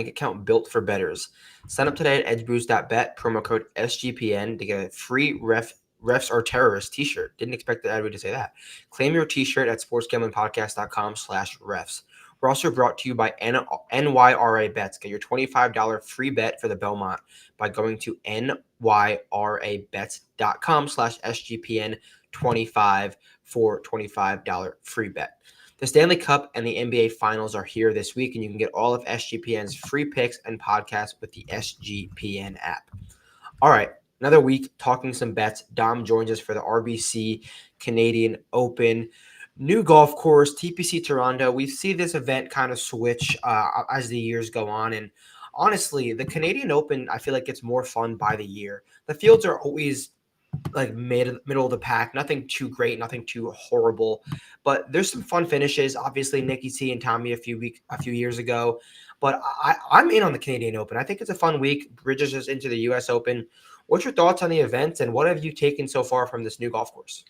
account built for bettors. Sign up today at edgeboost.bet, promo code SGPN to get a free Refs Are Terrorists t-shirt. Didn't expect the ad read to say that. Claim your t-shirt at sportsgamblingpodcast.com/refs. We're also brought to you by NYRA Bets. Get your $25 free bet for the Belmont by going to nyrabets.com/SGPN25 for $25 free bet. The Stanley Cup and the NBA Finals are here this week, and you can get all of SGPN's free picks and podcasts with the SGPN app. All right, another week talking some bets. Dom joins us for the RBC Canadian Open. New golf course, TPC Toronto. We see this event kind of switch as the years go on, and honestly, the Canadian Open, I feel like it's more fun by the year. The fields are always like middle of the pack, nothing too great, nothing too horrible, but there's some fun finishes. Obviously, Nikki T and Tommy a few years ago, but I'm in on the Canadian Open. I think it's a fun week. Bridges us into the U.S. Open. What's your thoughts on the event, and what have you taken so far from this new golf course?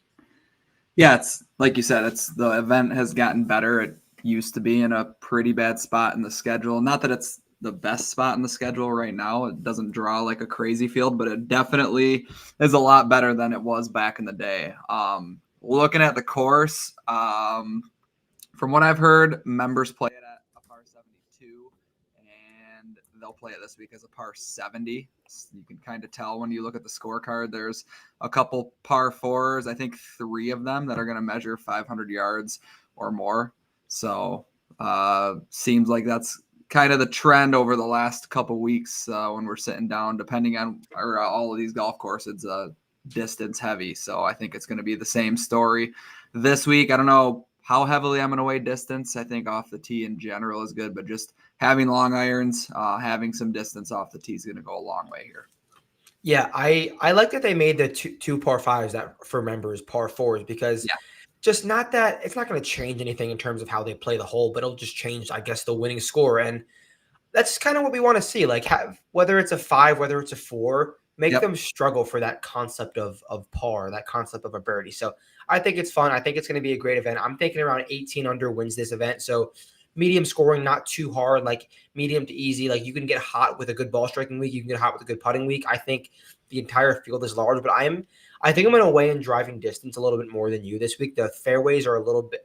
Yeah, it's like you said, the event has gotten better. It used to be in a pretty bad spot in the schedule. Not that it's the best spot in the schedule right now. It doesn't draw like a crazy field, but it definitely is a lot better than it was back in the day. Looking at the course, from what I've heard, members play it at a par 72, and they'll play it this week as a par 70. You can kind of tell when you look at the scorecard. There's a couple par fours, I think 3 of them that are going to measure 500 yards or more. So seems like that's kind of the trend over the last couple weeks when we're sitting down, depending on all of these golf courses, distance heavy. So I think it's going to be the same story this week. I don't know how heavily I'm going to weigh distance. I think off the tee in general is good, but just having long irons, having some distance off the tee is going to go a long way here. Yeah, I like that they made the two par 5s that for members par 4s, because just not that it's not going to change anything in terms of how they play the hole, but it'll just change, I guess, the winning score. And that's kind of what we want to see. Like, whether it's a 5, whether it's a 4, make them struggle for that concept of par, that concept of a birdie. So I think it's fun. I think it's going to be a great event. I'm thinking around 18 under wins this event. So medium scoring, not too hard, like medium to easy. Like, you can get hot with a good ball striking week. You can get hot with a good putting week. I think the entire field is large, but I think I'm going to weigh in driving distance a little bit more than you this week. The fairways are a little bit,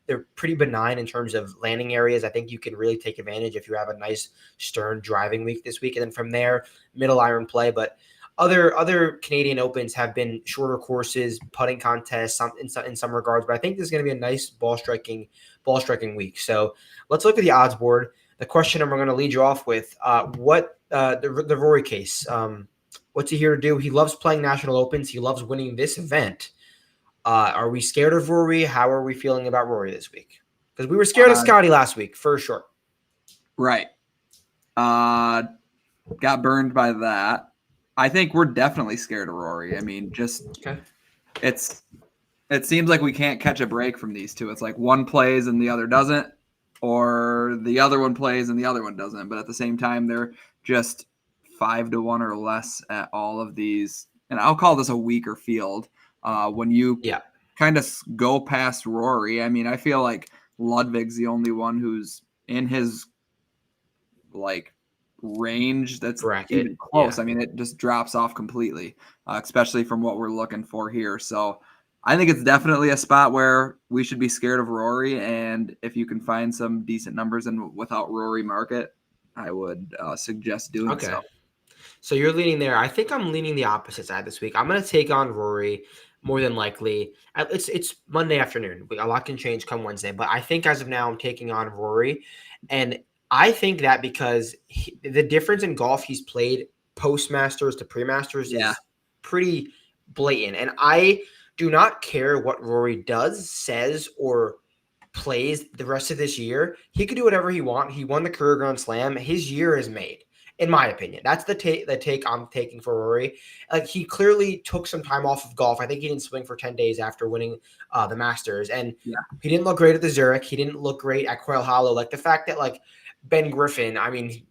they're pretty benign in terms of landing areas. I think you can really take advantage if you have a nice stern driving week this week. And then from there, middle iron play. But other Canadian Opens have been shorter courses, putting contests in some regards. But I think this is going to be a nice ball striking week. So let's look at the odds board. The question I'm going to lead you off with, the Rory case. What's he here to do? He loves playing national opens. He loves winning this event. Are we scared of Rory? How are we feeling about Rory this week? Because we were scared of Scotty last week, for sure. Right. Got burned by that. I think we're definitely scared of Rory. I mean, it seems like we can't catch a break from these two. It's like one plays and the other doesn't, or the other one plays and the other one doesn't. But at the same time, they're just 5-1 or less at all of these. And I'll call this a weaker field. When you kind of go past Rory, I mean, I feel like Ludwig's the only one who's in his range that's bracket even close. I mean, it just drops off completely, especially from what we're looking for here. So I think it's definitely a spot where we should be scared of Rory. And if you can find some decent numbers and without Rory market, I would suggest doing so. So you're leaning there. I think I'm leaning the opposite side this week. I'm going to take on Rory more than likely. It's Monday afternoon. A lot can change come Wednesday. But I think as of now, I'm taking on Rory. And I think that because the difference in golf he's played post-Masters to pre-Masters is pretty blatant. And I do not care what Rory does, says, or plays the rest of this year. He could do whatever he wants. He won the career Grand Slam. His year is made, in my opinion. That's the take I'm taking for Rory. Like, he clearly took some time off of golf. I think he didn't swing for 10 days after winning the Masters. And he didn't look great at the Zurich. He didn't look great at Quail Hollow. Like, the fact that, Ben Griffin's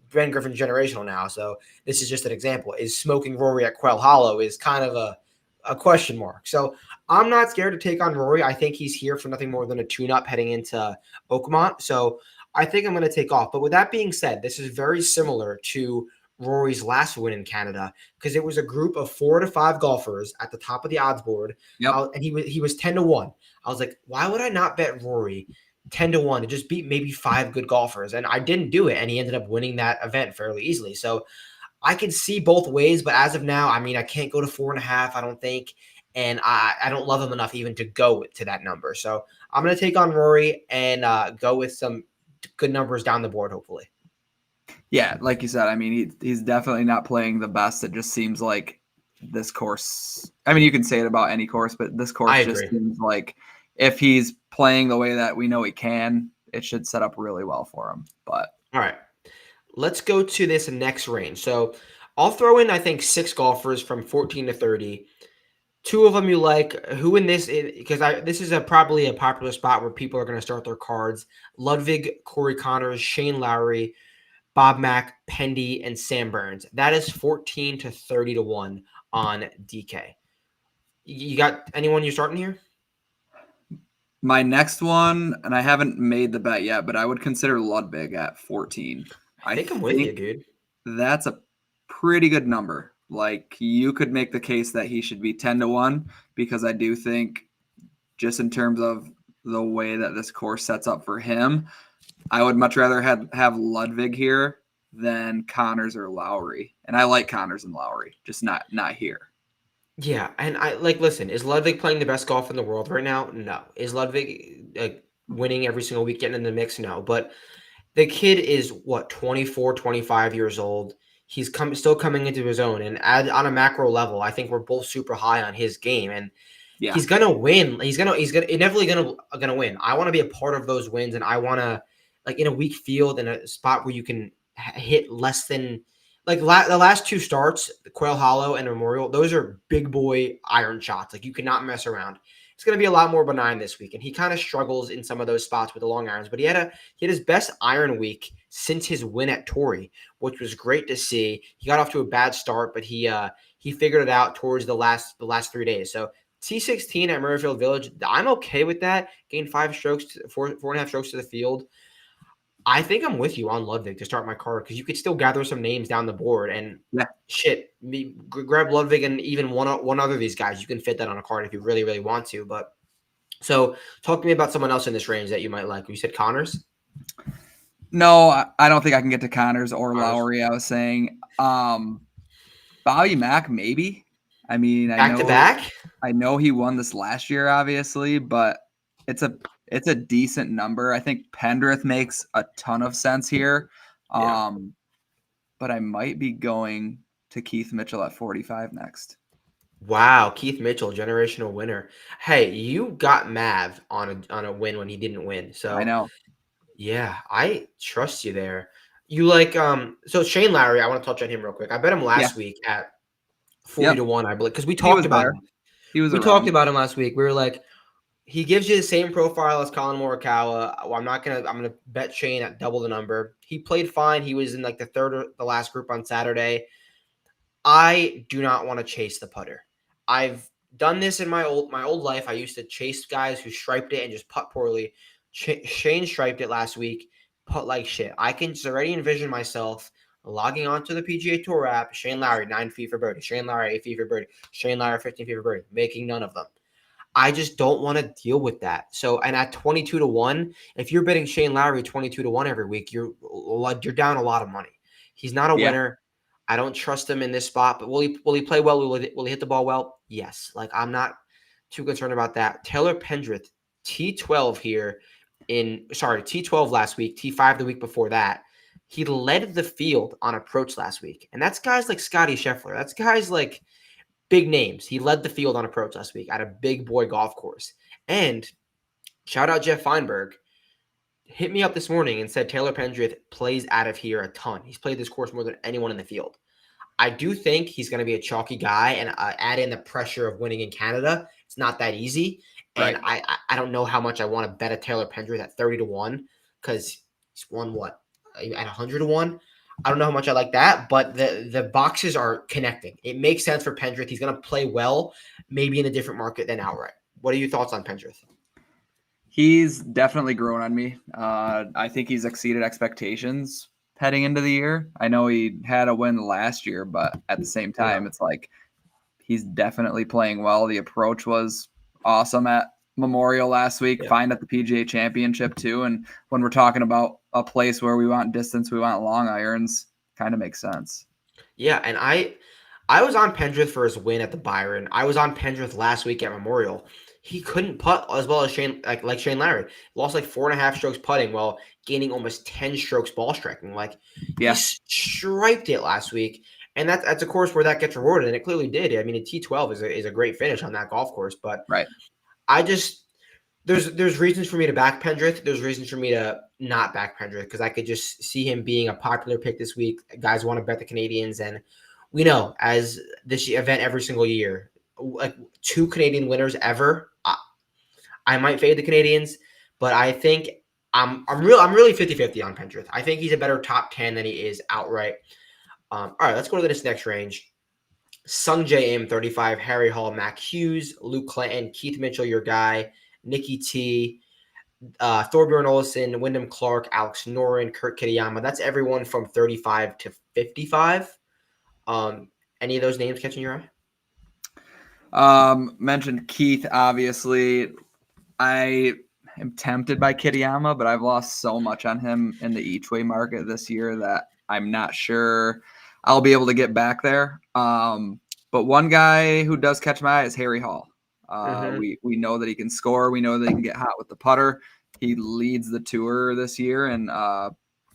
generational now, so this is just an example, is smoking Rory at Quail Hollow is kind of a question mark. So I'm not scared to take on Rory. I think he's here for nothing more than a tune-up heading into Oakmont. So I think I'm going to take off. But with that being said, this is very similar to Rory's last win in Canada because it was a group of 4 to 5 golfers at the top of the odds board. Yep. And he was 10-1. I was like, why would I not bet Rory 10-1 to just beat maybe 5 good golfers? And I didn't do it, and he ended up winning that event fairly easily. So I can see both ways, but as of now, I mean, I can't go to 4.5. I don't think, and I don't love him enough even to go to that number. So I'm going to take on Rory and go with some good numbers down the board, hopefully. Yeah, like you said, I mean, he's definitely not playing the best. It just seems like this course. I mean, you can say it about any course, but this course just seems like if he's playing the way that we know he can, it should set up really well for him. But all right, let's go to this next range. So I'll throw in, I think, 6 golfers from 14 to 30. 2 of them you like. Who in this? Because this is probably a popular spot where people are going to start their cards. Ludwig, Corey Connors, Shane Lowry, Bob Mack, Pendy, and Sam Burns. That is 14 to 30 to 1 on DK. You got anyone you're starting here? My next one, and I haven't made the bet yet, but I would consider Ludwig at 14. I think I'm with you, dude. That's a pretty good number. Like, you could make the case that he should be 10 to 1 because I do think just in terms of the way that this course sets up for him, I would much rather have Ludwig here than Connors or Lowry. And I like Connors and Lowry, just not here. Yeah, and listen, is Ludwig playing the best golf in the world right now? No. Is Ludwig winning every single week, getting in the mix? No. But the kid is, 24, 25 years old. He's still coming into his own. And on a macro level, I think we're both super high on his game. And he's going to win. He's inevitably going to win. I want to be a part of those wins, and I want to, in a weak field, in a spot where you can hit less than – the last 2 starts, the Quail Hollow and Memorial, those are big boy iron shots. You cannot mess around. It's going to be a lot more benign this week, and he kind of struggles in some of those spots with the long irons. But he had his best iron week since his win at Torrey, which was great to see. He got off to a bad start, but he figured it out towards the last 3 days. So T16 at Murrayfield Village, I'm okay with that. Gained 5 strokes, 4.5 strokes to the field. I think I'm with you on Ludwig to start my card because you could still gather some names down the board and grab Ludwig and even one other of these guys. You can fit that on a card if you really, really want to. But so talk to me about someone else in this range that you might like. You said Connors? No, I don't think I can get to Connors or Lowry. I was saying Bobby Mack, maybe. I mean, back to back. I know he won this last year, obviously, but it's a decent number. I think Pendrith makes a ton of sense here. But I might be going to Keith Mitchell at 45 next. Wow, Keith Mitchell, generational winner. Hey, you got Mav on a win when he didn't win. So I know. Yeah, I trust you there. You like so Shane Lowry, I want to touch on him real quick. I bet him last week at 40 to 1, I believe, because we talked about him. We talked about him last week. We were like, he gives you the same profile as Colin Morikawa. Well, I'm gonna bet Shane at double the number. He played fine. He was in the third or the last group on Saturday. I do not want to chase the putter. I've done this in my old life. I used to chase guys who striped it and just putt poorly. Shane striped it last week, putt like shit. I can just already envision myself logging onto the PGA Tour app. Shane Lowry 9 feet for birdie. Shane Lowry 8 feet for birdie. Shane Lowry 15 feet for birdie. Making none of them. I just don't want to deal with that. So, and at 22 to 1, if you're betting Shane Lowry 22 to 1 every week, you're down a lot of money. He's not a winner. I don't trust him in this spot, but will he play well? Will he hit the ball well? Yes. I'm not too concerned about that. Taylor Pendrith, T12 here T12 last week, T5 the week before that. He led the field on approach last week. And that's guys like Scotty Scheffler. That's guys like big names. He led the field on approach last week at a big boy golf course. And shout out Jeff Feinberg. Hit me up this morning and said Taylor Pendrith plays out of here a ton. He's played this course more than anyone in the field. I do think he's going to be a chalky guy and add in the pressure of winning in Canada. It's not that easy. And I don't know how much I want to bet a Taylor Pendrith at 30 to 1 because he's won at 100 to 1. I don't know how much I like that, but the boxes are connecting. It makes sense for Pendrith. He's going to play well, maybe in a different market than outright. What are your thoughts on Pendrith? He's definitely grown on me. I think he's exceeded expectations heading into the year. I know he had a win last year, but at the same time, it's like he's definitely playing well. The approach was awesome at Memorial last week, fine at the PGA Championship too. And when we're talking about a place where we want distance, we want long irons, kind of makes sense. Yeah, and I was on Pendrith for his win at the Byron. I was on Pendrith last week at Memorial. He couldn't putt as well as Shane, like Shane Lowry. Lost like 4.5 strokes putting while gaining almost 10 strokes ball striking. Like he striped it last week, and that's a course where that gets rewarded, and it clearly did. I mean, a T12 is a great finish on that golf course, but I just there's reasons for me to back Pendrith. There's reasons for me to not back Pendrith because I could just see him being a popular pick this week. Guys want to bet the Canadians, and we know as this event every single year, like 2 Canadian winners ever. I might fade the Canadians, but I think I'm really 50-50 on Pendrith. I think he's a better top 10 than he is outright. All right, let's go to this next range. Sung J M 35, Harry Hall, Mac Hughes, Luke Clinton, Keith Mitchell, your guy, Nikki T, Thorbjorn Olesen, Wyndham Clark, Alex Noren, Kurt Kitayama. That's everyone from 35 to 55. Any of those names catching your eye? Mentioned Keith, obviously. I am tempted by Kitayama, but I've lost so much on him in the each-way market this year that I'm not sure I'll be able to get back there. But one guy who does catch my eye is Harry Hall. We know that he can score. We know that he can get hot with the putter. He leads the tour this year in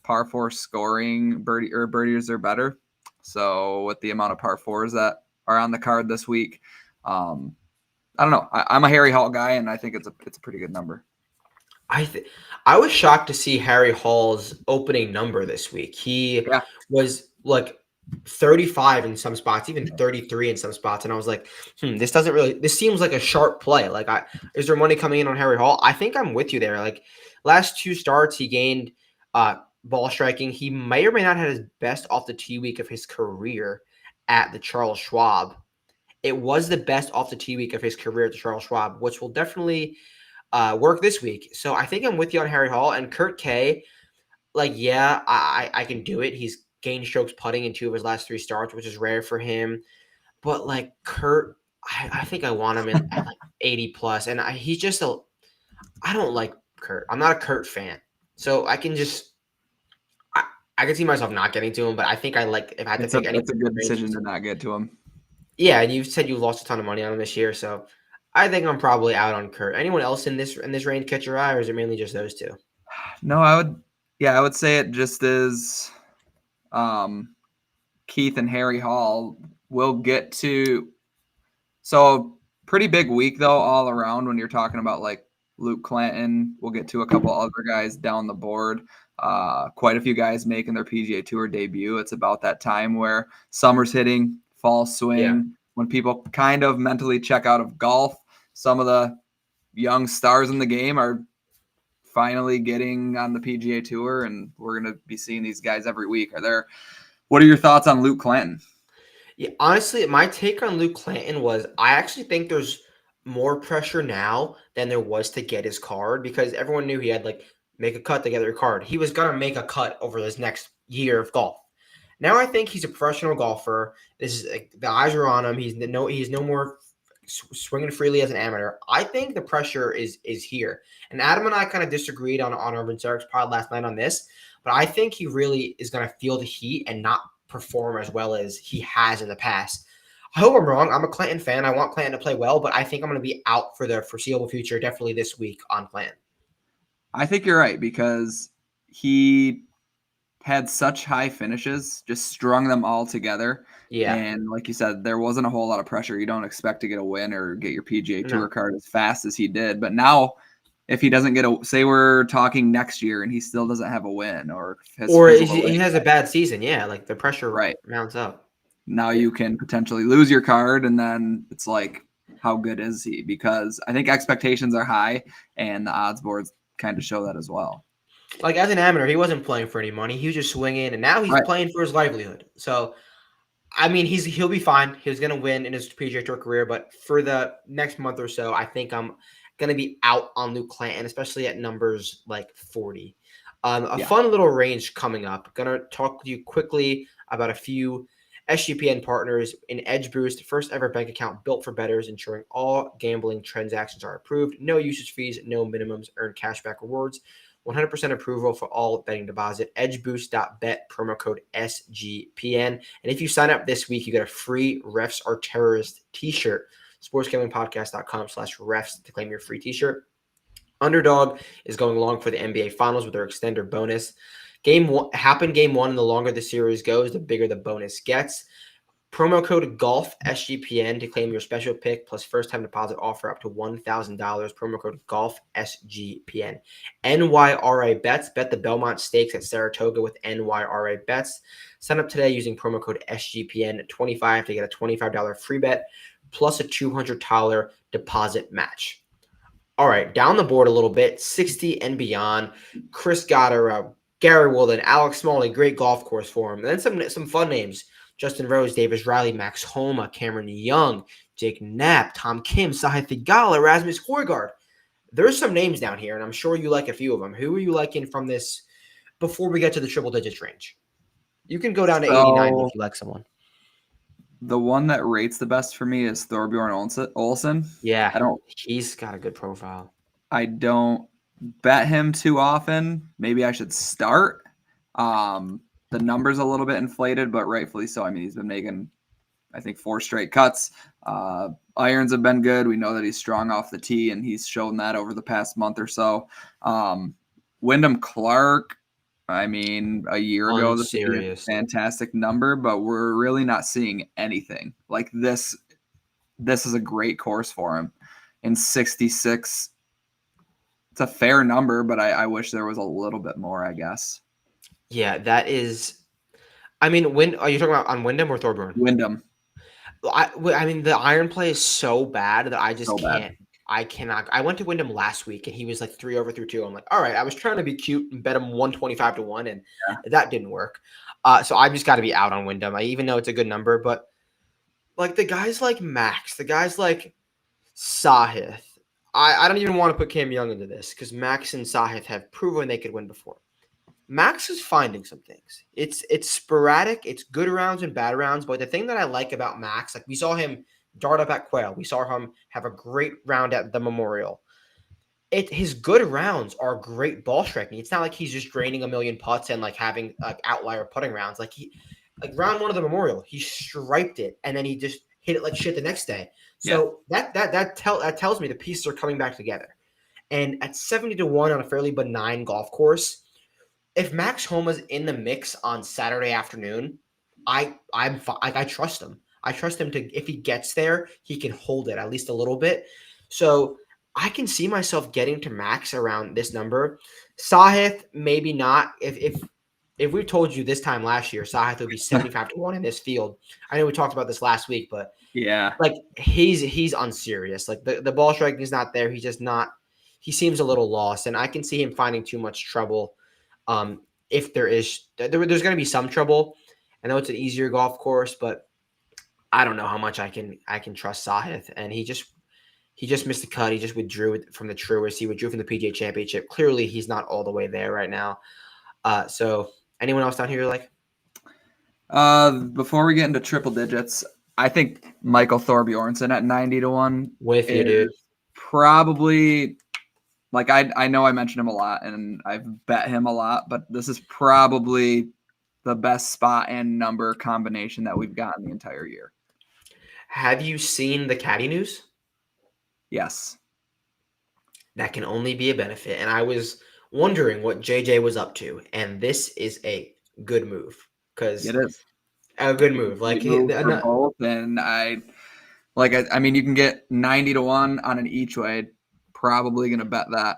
par 4 scoring birdies or better. So with the amount of par 4s that are on the card this week, I don't know. I'm a Harry Hall guy, and I think it's a pretty good number. I was shocked to see Harry Hall's opening number this week. He was like 35 in some spots, even 33 in some spots, and I was like, this seems like a sharp play. Like, is there money coming in on Harry Hall? I think I'm with you there. Like, last 2 starts, he gained ball striking. He may or may not have his best off the tee week of his career at the Charles Schwab. It was the best off the tee week of his career at the Charles Schwab, which will definitely work this week. So I think I'm with you on Harry Hall and Kurt K. Like, yeah, I can do it. He's gained strokes putting in 2 of his last 3 starts, which is rare for him. But like Kurt, I think I want him at like 80 plus, and he's just I don't like Kurt. I'm not a Kurt fan, so I can just. I can see myself not getting to him, but I think I like if I had to pick any. It's a good decision to not get to him. Yeah, and you said you lost a ton of money on him this year, so I think I'm probably out on Kurt. Anyone else in this range catch your eye, or is it mainly just those 2? No, I would say it just is Keith and Harry Hall. We'll get to pretty big week though all around when you're talking about like Luke Clanton. We'll get to a couple other guys down the board. Quite a few guys making their PGA Tour debut. It's about that time where summer's hitting. Fall swing, when people kind of mentally check out of golf. Some of the young stars in the game are finally getting on the PGA Tour, and we're going to be seeing these guys every week. What are your thoughts on Luke Clanton? Yeah, honestly, my take on Luke Clanton was I actually think there's more pressure now than there was to get his card because everyone knew he had like make a cut to get their card. He was going to make a cut over this next year of golf. Now I think he's a professional golfer. This is like, the eyes are on him. He's no more swinging freely as an amateur. I think the pressure is here. And Adam and I kind of disagreed on Urban Sarik's pod last night on this, but I think he really is going to feel the heat and not perform as well as he has in the past. I hope I'm wrong. I'm a Clanton fan. I want Clanton to play well, but I think I'm going to be out for the foreseeable future, definitely this week on Clanton. I think you're right because he had such high finishes, just strung them all together. Yeah. And like you said, there wasn't a whole lot of pressure. You don't expect to get a win or get your PGA Tour card as fast as he did. But now if he doesn't get say we're talking next year and he still doesn't have a win or he has a bad season. Yeah. Like the pressure mounts up. Now you can potentially lose your card. And then it's like, how good is he? Because I think expectations are high and the odds boards kind of show that as well. Like as an amateur, he wasn't playing for any money. He was just swinging, and now he's playing for his livelihood. So, I mean, he'll be fine. He's going to win in his PGA Tour career, but for the next month or so, I think I'm going to be out on Luke Clanton, especially at numbers like 40. A Yeah. fun little range coming up. Going to talk to you quickly about a few SGPN partners in Edge Boost, first ever bank account built for bettors, ensuring all gambling transactions are approved. No usage fees, no minimums, earn cashback rewards. 100% approval for all betting deposit. Edgeboost.bet, promo code SGPN. And if you sign up this week, you get a free Refs Are Terrorist t-shirt. sportsgamblingpodcast.com/refs to claim your free t-shirt. Underdog is going along for the NBA Finals with their extender bonus. Game 1 happened game 1, and the longer the series goes, the bigger the bonus gets. Promo code GOLF SGPN to claim your special pick plus first time deposit offer up to $1,000. Promo code GOLF SGPN. NYRA bets. Bet the Belmont Stakes at Saratoga with NYRA bets. Sign up today using promo code SGPN25 to get a $25 free bet plus a $200 deposit match. All right, down the board a little bit, 60 and beyond. Chris Goddard, Gary Woodland, Alex Smalley, great golf course for him. And then some fun names. Justin Rose, Davis Riley, Max Homa, Cameron Young, Jake Knapp, Tom Kim, Sahith Theegala, Rasmus Højgaard. There's some names down here, and I'm sure you like a few of them. Who are you liking from this before we get to the triple digits range? You can go down to 89 if you like someone. The one that rates the best for me is Thorbjorn Olsen. Yeah, he's got a good profile. I don't bet him too often. Maybe I should start. The number's a little bit inflated, but rightfully so. I mean, he's been making, I think, 4 straight cuts. Irons have been good. We know that he's strong off the tee, and he's shown that over the past month or so. Wyndham Clark, I mean, a year ago, this was a fantastic number, but we're really not seeing anything. Like this is a great course for him. In 66, it's a fair number, but I wish there was a little bit more, I guess. Yeah, that is. I mean, are you talking about on Wyndham or Thorburn? Wyndham. I mean, the iron play is so bad that I just can't. I cannot. I went to Wyndham last week, and he was like 3 over through 2. I'm like, all right. I was trying to be cute and bet him 125-1, and that didn't work. So I just got to be out on Wyndham. Even though it's a good number, but like the guys like Max, the guys like Sahith. I don't even want to put Cam Young into this because Max and Sahith have proven they could win before. Max is finding some things. It's sporadic. It's good rounds and bad rounds. But the thing that I like about Max, like we saw him dart up at Quail. We saw him have a great round at the Memorial. His good rounds are great ball striking. It's not like he's just draining a million putts and like having like outlier putting rounds. Like round 1 of the Memorial, he striped it and then he just hit it like shit the next day. So that tells me the pieces are coming back together. And at 70-1 on a fairly benign golf course, if Max Homa's in the mix on Saturday afternoon, I trust him. I trust him to, if he gets there, he can hold it at least a little bit. So I can see myself getting to Max around this number. Sahith, maybe not. If we told you this time last year, Sahith would be 75-1 in this field. I know we talked about this last week, but yeah, like he's unserious. Like the ball striking is not there. He's just not. He seems a little lost, and I can see him finding too much trouble. If there's going to be some trouble. I know it's an easier golf course, but I don't know how much I can trust Sahith. And he just missed the cut. He just withdrew from the Truist. He withdrew from the PGA Championship. Clearly, he's not all the way there right now. So anyone else down here you like? Before we get into triple digits, I think Michael Thorbjornsen at 90-1 with you, dude. Probably. Like, I know I mentioned him a lot, and I've bet him a lot, but this is probably the best spot and number combination that we've gotten the entire year. Have you seen the caddy news? Yes. That can only be a benefit. And I was wondering what JJ was up to, and this is a good move. Because it is a good move. Like for both, and I mean, you can get 90-1 on an each way. Probably going to bet that.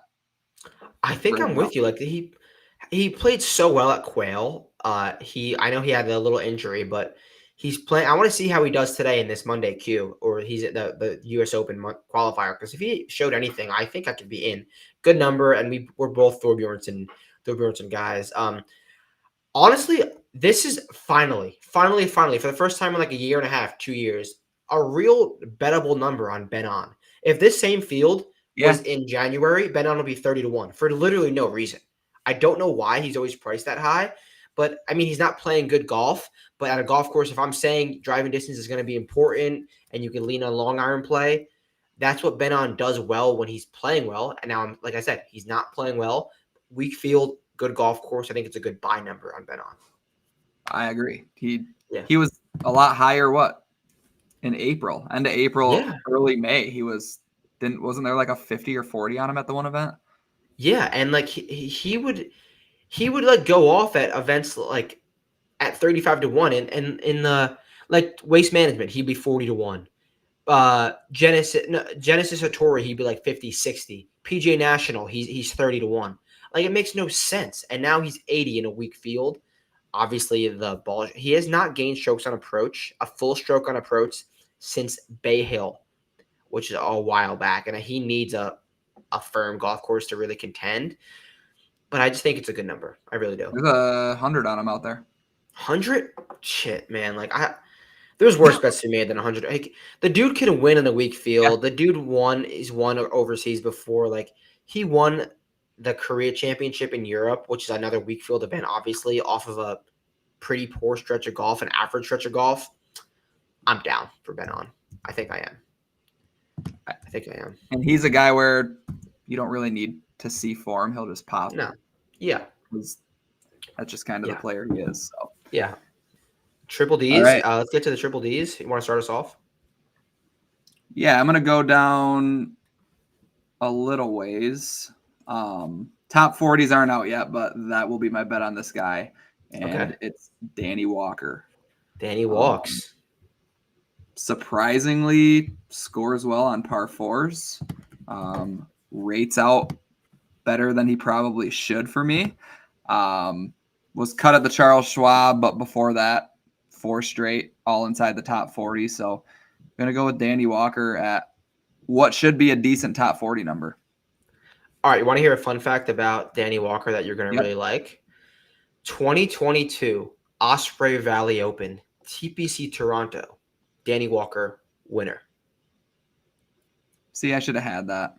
I think I'm with you. Like he played so well at Quail. I know he had a little injury, but he's playing. I want to see how he does today in this Monday Q, or he's at the U.S. Open qualifier. Because if he showed anything, I think I could be in. Good number, and we're both Thorbjornsen guys. Honestly, this is finally for the first time in like a year and a half, 2 years, a real bettable number on Bet On. If this same field was in January, Ben On will be 30-1 for literally no reason. I don't know why he's always priced that high, but I mean, he's not playing good golf. But at a golf course, if I'm saying driving distance is going to be important and you can lean on long iron play, that's what Ben On does well when he's playing well. And now, like I said, he's not playing well. Weak field, good golf course. I think it's a good buy number on Ben On. I agree. He was a lot higher. In April, end of April, early May, wasn't there like a 50 or 40 on him at the one event? Yeah, and like he would like go off at events like at 35-1, and in the like Waste Management, he'd be 40-1. Genesis Hattori, he'd be like 50-60. PGA National, he's 30-1. Like, it makes no sense. And now he's 80 in a weak field. Obviously, the ball, he has not gained strokes on approach, a full stroke on approach since Bay Hill, which is a while back. And he needs a firm golf course to really contend. But I just think it's a good number. I really do. There's 100 on him out there. 100? Shit, man. Like, there's worse bets to be made than 100. Like, the dude can win in a weak field. The dude won overseas before. Like, he won the Korea Championship in Europe, which is another weak field event, obviously, off of a pretty poor stretch of golf, an average stretch of golf. I'm down for Ben On. I think I am. And he's a guy where you don't really need to see form. He'll just pop. No. Yeah. That's just kind of the player he is. So. Yeah. Triple Ds. Right. Let's get to the triple Ds. You want to start us off? Yeah, I'm going to go down a little ways. Top 40s aren't out yet, but that will be my bet on this guy. And it's Danny Walker. Danny Walks. Surprisingly scores well on par fours. Rates out better than he probably should for me. Was cut at the Charles Schwab, but before that, 4 straight, all inside the top 40. So I'm going to go with Danny Walker at what should be a decent top 40 number. All right, you want to hear a fun fact about Danny Walker that you're going to really like? 2022 Osprey Valley Open, TPC Toronto, Danny Walker, winner. See, I should have had that.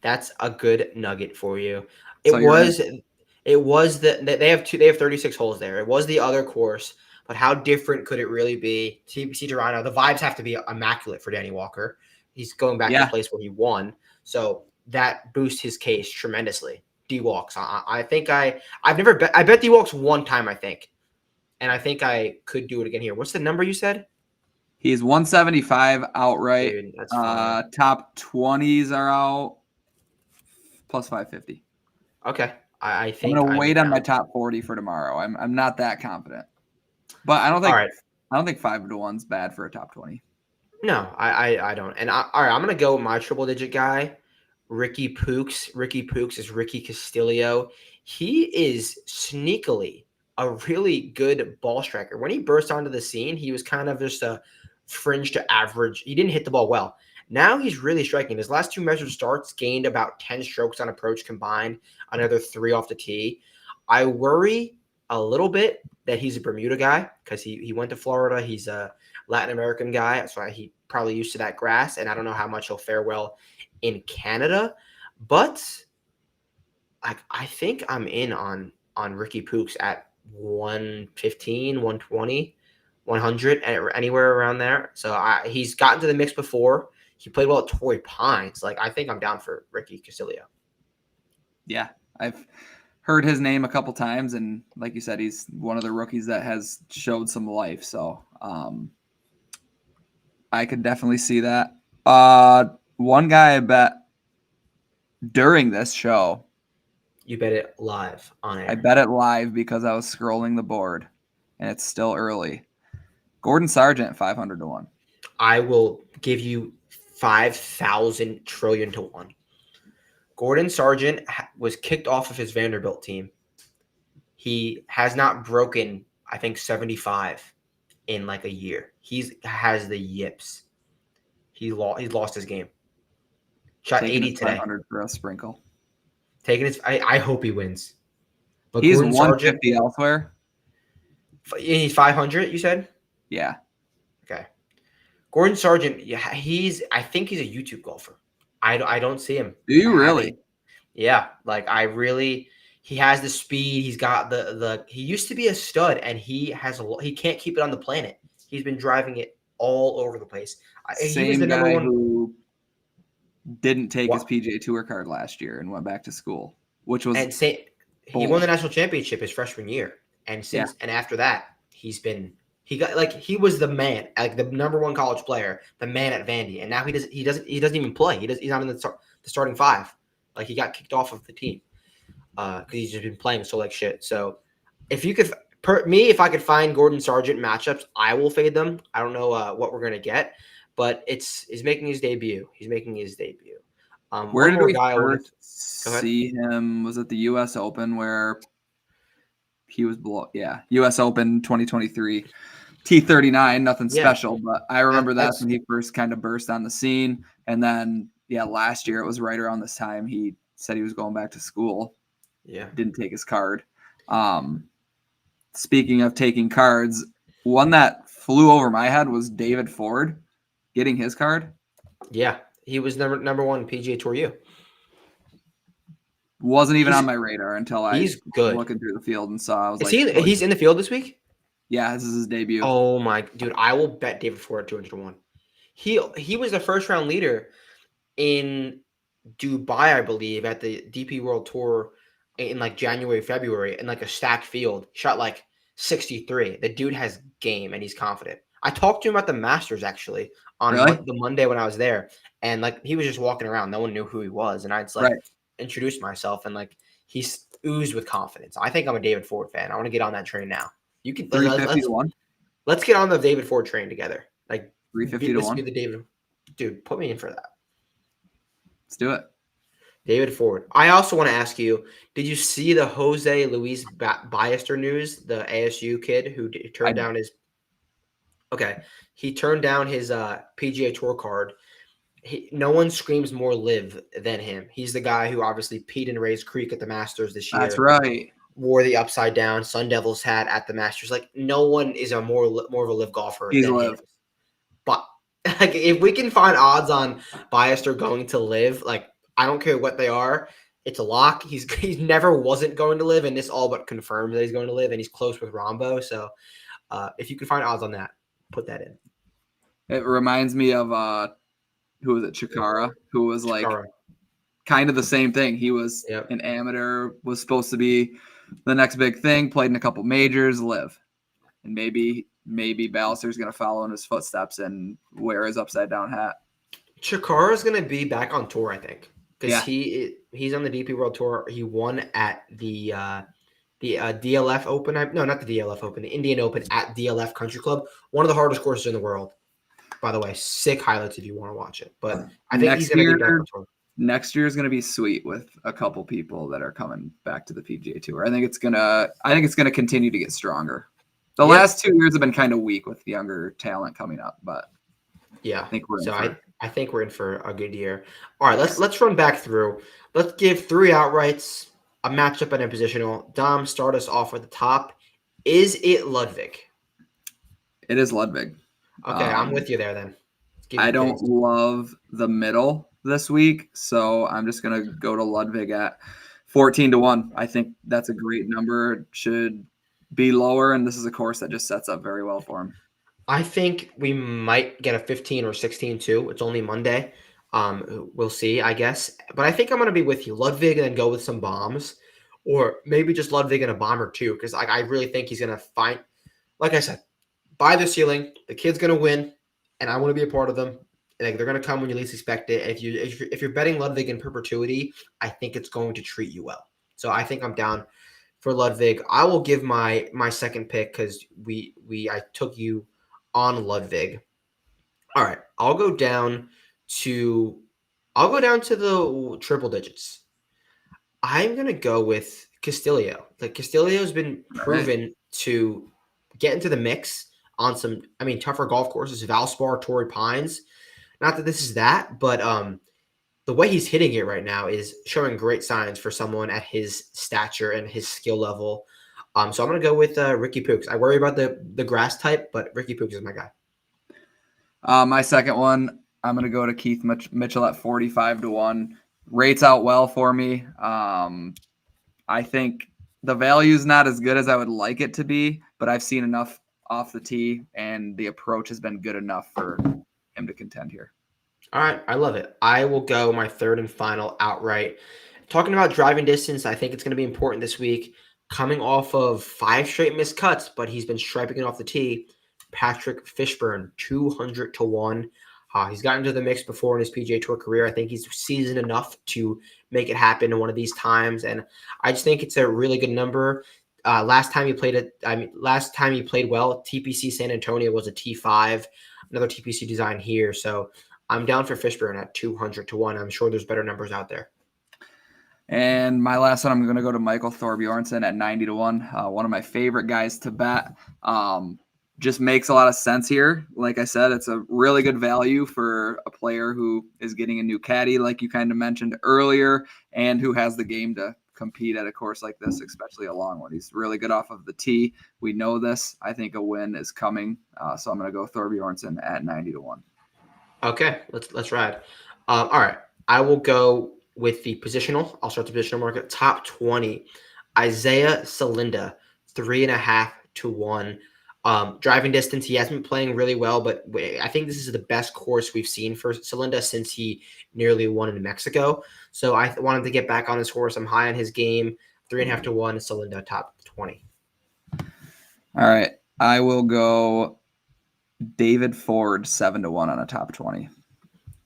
That's a good nugget for you. It was they have 36 holes there. It was the other course, but how different could it really be? TPC Toronto, the vibes have to be immaculate for Danny Walker. He's going back to the place where he won. So that boosts his case tremendously. D-Walks. I think I've never bet. I bet D-Walks one time, I think. And I think I could do it again here. What's the number you said? He's 175 outright. Dude, that's fine. Top 20s are out plus 550. Okay. I think I'm gonna wait on my top 40 for tomorrow. I'm not that confident. But I don't think 5-1's bad for a top 20. No, I don't. And all right, I'm gonna go with my triple digit guy. Ricky Pooks. Ricky Pooks is Ricky Castillo. He is sneakily a really good ball striker. When he burst onto the scene, he was kind of just a fringe to average. He didn't hit the ball well. Now he's really striking. His last 2 measured starts gained about 10 strokes on approach combined, another 3 off the tee. I worry a little bit that he's a Bermuda guy because he went to Florida. He's a Latin American guy. That's why he probably used to that grass, and I don't know how much he'll fare well in Canada, but I think I'm in on Ricky Pooks at 115, 120, 100, anywhere around there. So he's gotten to the mix before. He played well at Torrey Pines. Like, I think I'm down for Ricky Castillo. Yeah, I've heard his name a couple times, and like you said, he's one of the rookies that has showed some life. So I could definitely see that. One guy I bet during this show. You bet it live on air. I bet it live because I was scrolling the board, and it's still early. Gordon Sargent, 500-1. I will give you 5,000 trillion to 1. Gordon Sargent was kicked off of his Vanderbilt team. He has not broken, I think, 75 in like a year. He has the yips. He's lost his game. Shot Taking 80 today. 500 for a sprinkle. Taking his. I hope he wins. But he's 150 elsewhere. He's 500. You said. Yeah. Okay. Gordon Sargent. Yeah, I think he's a YouTube golfer. I don't see him. Do you really? Yeah, like he has the speed. He's got he used to be a stud, and he can't keep it on the planet. He's been driving it all over the place. He was Same the number guy one. who didn't take his What? PGA Tour card last year and went back to school, which was He won the national championship his freshman year, and after that he was the man, like the number one college player, the man at Vandy, and now he doesn't even play. He's not in the starting five. Like he got kicked off of the team because he's just been playing so like shit. So if you could, if I could find Gordon Sargent matchups, I will fade them. I don't know what we're gonna get, but he's making his debut. Where did we first see him? Was it the U.S. Open where he was below? Yeah, U.S. Open 2023, T39, nothing special, but I remember that's when he first kind of burst on the scene. And then, last year it was right around this time he said he was going back to school. Yeah, didn't take his card. Speaking of taking cards, one that flew over my head was David Ford getting his card. Yeah, he was number one PGA Tour U. Wasn't even on my radar until he's good. Looking through the field and saw. I was he's in the field this week? Yeah, this is his debut. Oh my dude, I will bet David Ford at 200-1. He was the first round leader in Dubai, I believe, at the DP World Tour in like January, February, in like a stacked field. Shot like 63. The dude has game and he's confident. I talked to him at the Masters actually on the Monday when I was there, and like he was just walking around. No one knew who he was, and I just introduced myself, and like he's oozed with confidence. I think I'm a David Ford fan. I want to get on that train now. You can 350-1. Let's get on the David Ford train together. Like 350-1. Be the David. Dude, put me in for that. Let's do it. David Ford. I also want to ask you, did you see the Jose Luis Ballester news, the ASU kid who turned down his PGA Tour card? No one screams more live than him. He's the guy who obviously peed in Rays Creek at the Masters this year. That's right. Wore the upside down Sun Devils hat at the Masters. Like no one is a more of a live golfer than him. But like if we can find odds on Ballester going to live, like I don't care what they are, it's a lock. He never wasn't going to live, and this all but confirms that he's going to live, and he's close with Rombo. So if you can find odds on that, put that in. It reminds me of who was it, Chikara, who was like kind of the same thing. He was an amateur, was supposed to be the next big thing, played in a couple majors, live. And maybe Ballister's going to follow in his footsteps and wear his upside down hat. Chikara's going to be back on tour, I think, because he's on the DP World Tour. He won at the DLF Open. No, not the DLF Open, the Indian Open at DLF Country Club. One of the hardest courses in the world. By the way, sick highlights if you want to watch it. But I think he's going to be back on tour. Next year is going to be sweet with a couple people that are coming back to the PGA Tour. I think it's going to continue to get stronger. The last 2 years have been kind of weak with younger talent coming up, but I think we're in for a good year. All right, let's run back through. Let's give 3 outrights, a matchup, and a positional. Dom, start us off at the top. Is it Ludwig? It is Ludwig. Okay, I'm with you there then. I don't love the middle this week, so I'm just going to go to Ludwig at 14-1. I think that's a great number. It should be lower, and this is a course that just sets up very well for him. I think we might get a 15 or 16 too. It's only Monday. We'll see, I guess. But I think I'm going to be with you. Ludwig and then go with some bombs, or maybe just Ludwig and a bomb or two, because I really think he's going to find, like I said, by the ceiling. The kid's going to win, and I want to be a part of them. Like they're going to come when you least expect it. If you're betting Ludwig in perpetuity, I think it's going to treat you well. So I think I'm down for Ludwig. I will give my second pick because I took you on Ludwig. All right, I'll go down to the triple digits. I'm gonna go with Castillo. Like Castillo's been proven to get into the mix on some, tougher golf courses, Valspar, Torrey Pines. Not that this is that, but the way he's hitting it right now is showing great signs for someone at his stature and his skill level. So I'm going to go with Ricky Pooks. I worry about the grass type, but Ricky Pooks is my guy. My second one, I'm going to go to Keith Mitchell at 45-1. Rates out well for me. I think the value is not as good as I would like it to be, but I've seen enough off the tee, and the approach has been good enough for him to contend here. All right, I love it. I will go my third and final outright. Talking about driving distance, I think it's going to be important this week. Coming off of 5 straight missed cuts, but he's been striping it off the tee. Patrick Fishburne, 200-1. He's gotten into the mix before in his PGA Tour career. I think he's seasoned enough to make it happen in one of these times, and I just think it's a really good number. Last time he played well, TPC San Antonio was a T5, another TPC design here. So I'm down for Fishburne at 200-1. I'm sure there's better numbers out there. And my last one, I'm going to go to Michael Thorbjornsen at 90-1. One of my favorite guys to bet. Just makes a lot of sense here. Like I said, it's a really good value for a player who is getting a new caddy, like you kind of mentioned earlier, and who has the game to compete at a course like this, especially a long one. He's really good off of the tee. We know this. I think a win is coming. So I'm going to go Thorbjornsen at 90-1. Okay, let's ride. All right, I will go with the positional. I'll start the positional market. Top 20, Isaiah Salinda, 3.5-1. Driving distance, he hasn't been playing really well, but I think this is the best course we've seen for Salinda since he nearly won in Mexico. So I wanted to get back on this horse. I'm high on his game. 3.5-1, Salinda, top 20. All right, I will go David Ford, 7-1 on a top 20.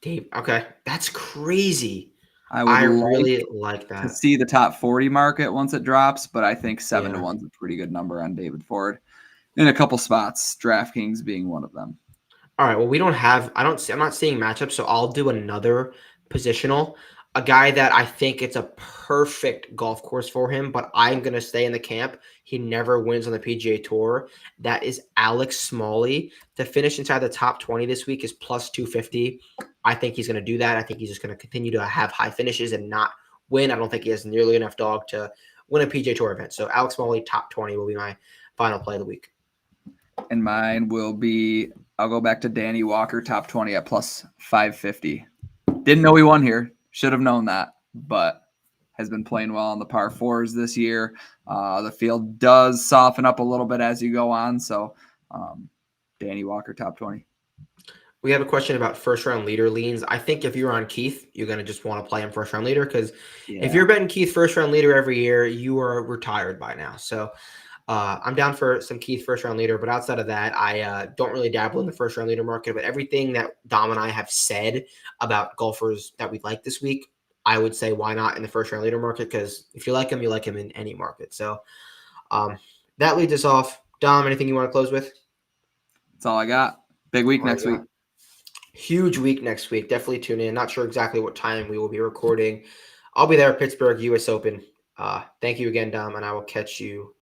Dave, okay, that's crazy. I really like that. To see the top 40 market once it drops, but I think 7-1 is a pretty good number on David Ford in a couple spots, DraftKings being one of them. All right, well, I'm not seeing matchups, so I'll do another positional. A guy that I think it's a perfect golf course for him, but I'm going to stay in the camp. He never wins on the PGA Tour. That is Alex Smalley. To finish inside the top 20 this week is plus 250. I think he's going to do that. I think he's just going to continue to have high finishes and not win. I don't think he has nearly enough dog to win a PGA Tour event. So Alex Smalley, top 20 will be my final play of the week. And mine will be, I'll go back to Danny Walker, top 20 at plus 550. Didn't know he won here. Should have known that, but has been playing well on the par fours this year. The field does soften up a little bit as you go on. So Danny Walker, top 20. We have a question about first-round leader leans. I think if you're on Keith, you're going to just want to play him first-round leader because if you're betting Keith first-round leader every year, you are retired by now. So I'm down for some Keith first-round leader, but outside of that, I don't really dabble in the first-round leader market. But everything that Dom and I have said about golfers that we like this week, I would say why not in the first-round leader market? Because if you like him in any market. So that leads us off. Dom, anything you want to close with? That's all I got. Big week next week. Huge week next week. Definitely tune in. Not sure exactly what time we will be recording. I'll be there at Pittsburgh US Open. Thank you again, Dom, and I will catch you